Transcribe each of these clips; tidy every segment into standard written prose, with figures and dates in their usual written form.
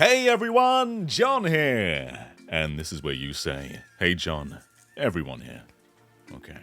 Hey everyone, John here! And this is where you say, hey John, everyone here. Okay.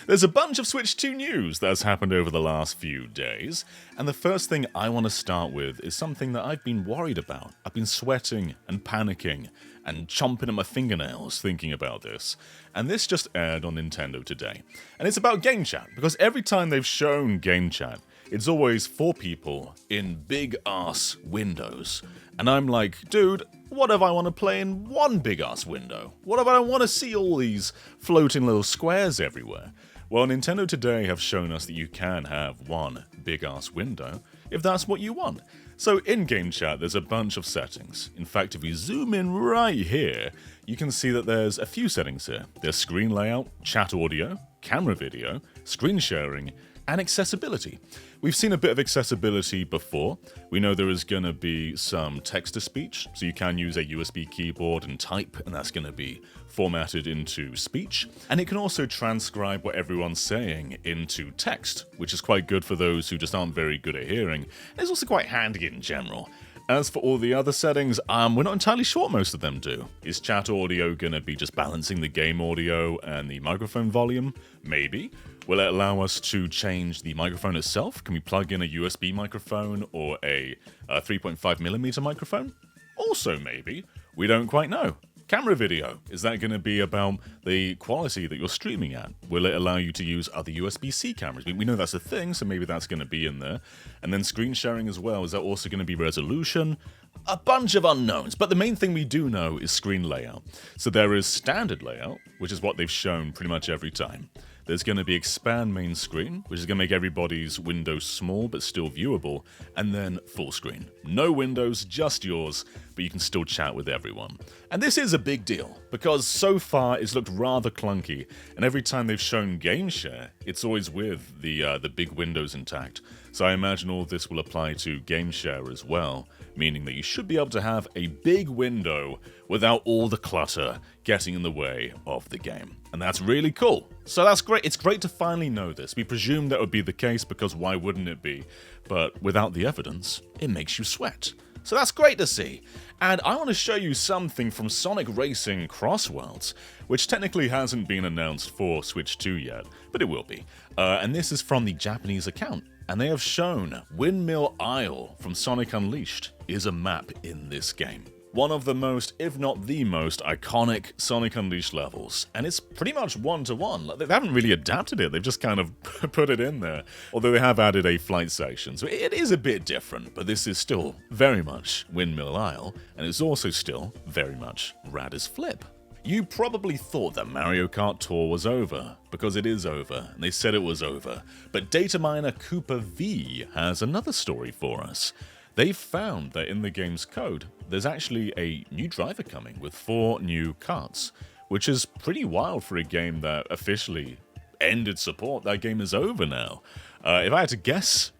There's a bunch of Switch 2 news that has happened over the last few days, and the first thing I want to start with is something that I've been worried about. I've been sweating and panicking and chomping at my fingernails thinking about this, and this just aired on Nintendo today. And it's about Gamechat, because every time they've shown Gamechat, it's always for people in big-ass windows. And I'm like, dude, what if I want to play in one big-ass window? What if I don't want to see all these floating little squares everywhere? Well, Nintendo today have shown us that you can have one big-ass window, if that's what you want. So in Gamechat, there's a bunch of settings. In fact, if we zoom in right here, you can see that there's a few settings here. There's screen layout, chat audio, camera video, screen sharing, and accessibility. We've seen a bit of accessibility before. We know there is going to be some text-to-speech, so you can use a USB keyboard and type, and that's going to be formatted into speech. And it can also transcribe what everyone's saying into text, which is quite good for those who just aren't very good at hearing. And it's also quite handy in general. As for all the other settings, we're not entirely sure what most of them do. Is chat audio going to be just balancing the game audio and the microphone volume? Maybe. Will it allow us to change the microphone itself? Can we plug in a USB microphone or a 3.5mm microphone? Also maybe. We don't quite know. Camera video, is that going to be about the quality that you're streaming at? Will it allow you to use other USB-C cameras? We know that's a thing, so maybe that's going to be in there. And then screen sharing as well, is that also going to be resolution? A bunch of unknowns, but the main thing we do know is screen layout. So there is standard layout, which is what they've shown pretty much every time. There's going to be expand main screen, which is going to make everybody's window small but still viewable, and then full screen. No windows, just yours, but you can still chat with everyone. And this is a big deal, because so far it's looked rather clunky, and every time they've shown game share, it's always with the big windows intact. So I imagine all this will apply to game share as well, meaning that you should be able to have a big window without all the clutter getting in the way of the game. And that's really cool. So that's great. It's great to finally know this. We presumed that would be the case because why wouldn't it be? But without the evidence, it makes you sweat. So that's great to see. And I want to show you something from Sonic Racing Cross Worlds, which technically hasn't been announced for Switch 2 yet, but it will be. And this is from the Japanese account. And they have shown Windmill Isle from Sonic Unleashed is a map in this game. One of the most, if not the most, iconic Sonic Unleashed levels. And it's pretty much one-to-one. They haven't really adapted it, they've just kind of put it in there. Although they have added a flight section, so it is a bit different, but this is still very much Windmill Isle, and it's also still very much Rad as Flip. You probably thought that Mario Kart Tour was over, because it is over, and they said it was over. But data miner Cooper V has another story for us. They've found that in the game's code, there's actually a new driver coming with 4 new karts, which is pretty wild for a game that officially ended support. That game is over now. If I had to guess,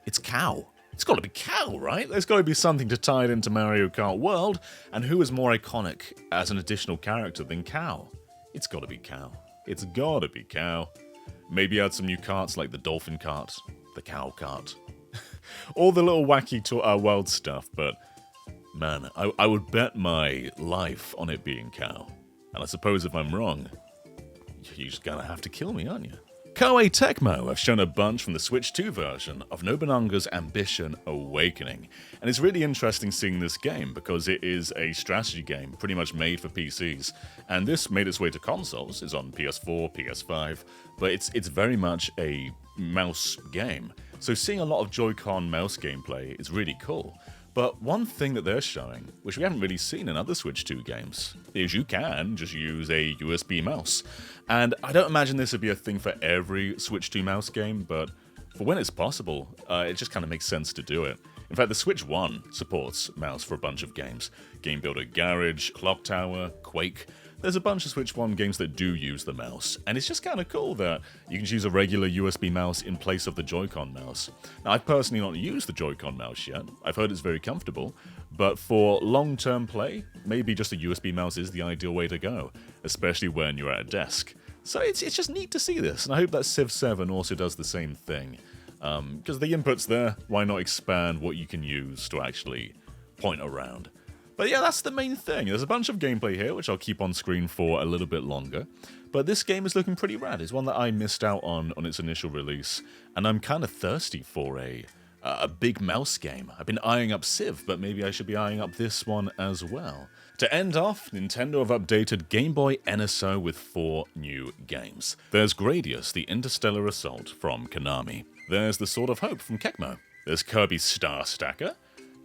it's Cow. It's got to be Cow, right? There's got to be something to tie it into Mario Kart World, and who is more iconic as an additional character than Cow? It's got to be Cow. It's got to be Cow. Maybe add some new karts like the Dolphin Kart, the Cow Kart. All the little wacky world stuff, but man, I would bet my life on it being Cow. And I suppose if I'm wrong, you're just gonna have to kill me, aren't you? Koei Tecmo have shown a bunch from the Switch 2 version of Nobunaga's Ambition Awakening. And it's really interesting seeing this game because it is a strategy game pretty much made for PCs. And this made its way to consoles, it's on PS4, PS5, but it's very much a mouse game. So seeing a lot of Joy-Con mouse gameplay is really cool. But one thing that they're showing, which we haven't really seen in other Switch 2 games, is you can just use a USB mouse. And I don't imagine this would be a thing for every Switch 2 mouse game, but for when it's possible, it just kind of makes sense to do it. In fact, the Switch 1 supports mouse for a bunch of games. Game Builder Garage, Clock Tower, Quake. There's a bunch of Switch 1 games that do use the mouse, and it's just kind of cool that you can use a regular USB mouse in place of the Joy-Con mouse. Now, I've personally not used the Joy-Con mouse yet. I've heard it's very comfortable, but for long-term play, maybe just a USB mouse is the ideal way to go, especially when you're at a desk. So it's just neat to see this, and I hope that Civ 7 also does the same thing. Because the input's there, why not expand what you can use to actually point around? But yeah, that's the main thing. There's a bunch of gameplay here, which I'll keep on screen for a little bit longer. But this game is looking pretty rad. It's one that I missed out on its initial release, and I'm kind of thirsty for a big mouse game. I've been eyeing up Civ, but maybe I should be eyeing up this one as well. To end off, Nintendo have updated Game Boy NSO with 4 new games. There's Gradius, the Interstellar Assault from Konami. There's The Sword of Hope from Tecmo. There's Kirby Star Stacker.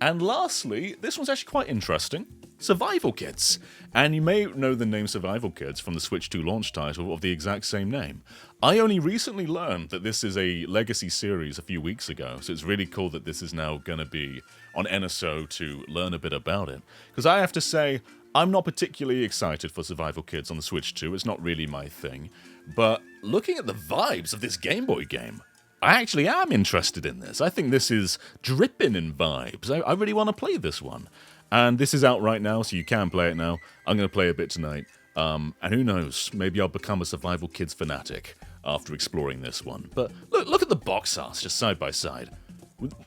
And lastly, this one's actually quite interesting, Survival Kids. And you may know the name Survival Kids from the Switch 2 launch title of the exact same name. I only recently learned that this is a legacy series a few weeks ago, so it's really cool that this is now going to be on NSO to learn a bit about it. Because I have to say, I'm not particularly excited for Survival Kids on the Switch 2, it's not really my thing. But looking at the vibes of this Game Boy game, I actually am interested in this. I think this is dripping in vibes. I really want to play this one. And this is out right now, so you can play it now. I'm going to play a bit tonight. And who knows, maybe I'll become a Survival Kids fanatic after exploring this one. But look at the box arts just side by side.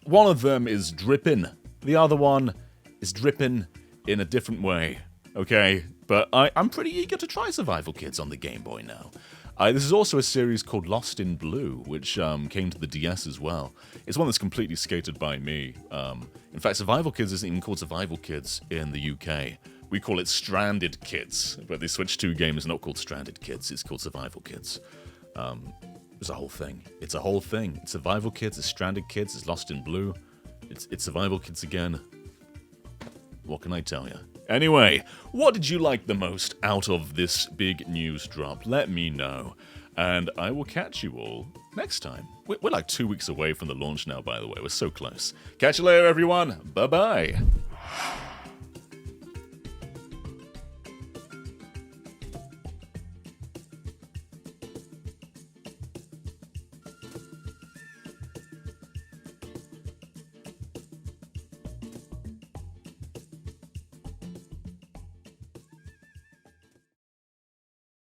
One of them is dripping. The other one is dripping in a different way. Okay? But I'm pretty eager to try Survival Kids on the Game Boy now. This is also a series called Lost in Blue, which came to the DS as well. It's one that's completely skated by me. In fact, Survival Kids isn't even called Survival Kids in the UK. We call it Stranded Kids, but the Switch 2 game is not called Stranded Kids, it's called Survival Kids. It's a whole thing. It's a whole thing. It's Survival Kids, it's Stranded Kids, it's Lost in Blue. It's Survival Kids again. What can I tell you? Anyway, what did you like the most out of this big news drop? Let me know, and I will catch you all next time. We're like 2 weeks away from the launch now, by the way. We're so close. Catch you later, everyone. Bye-bye.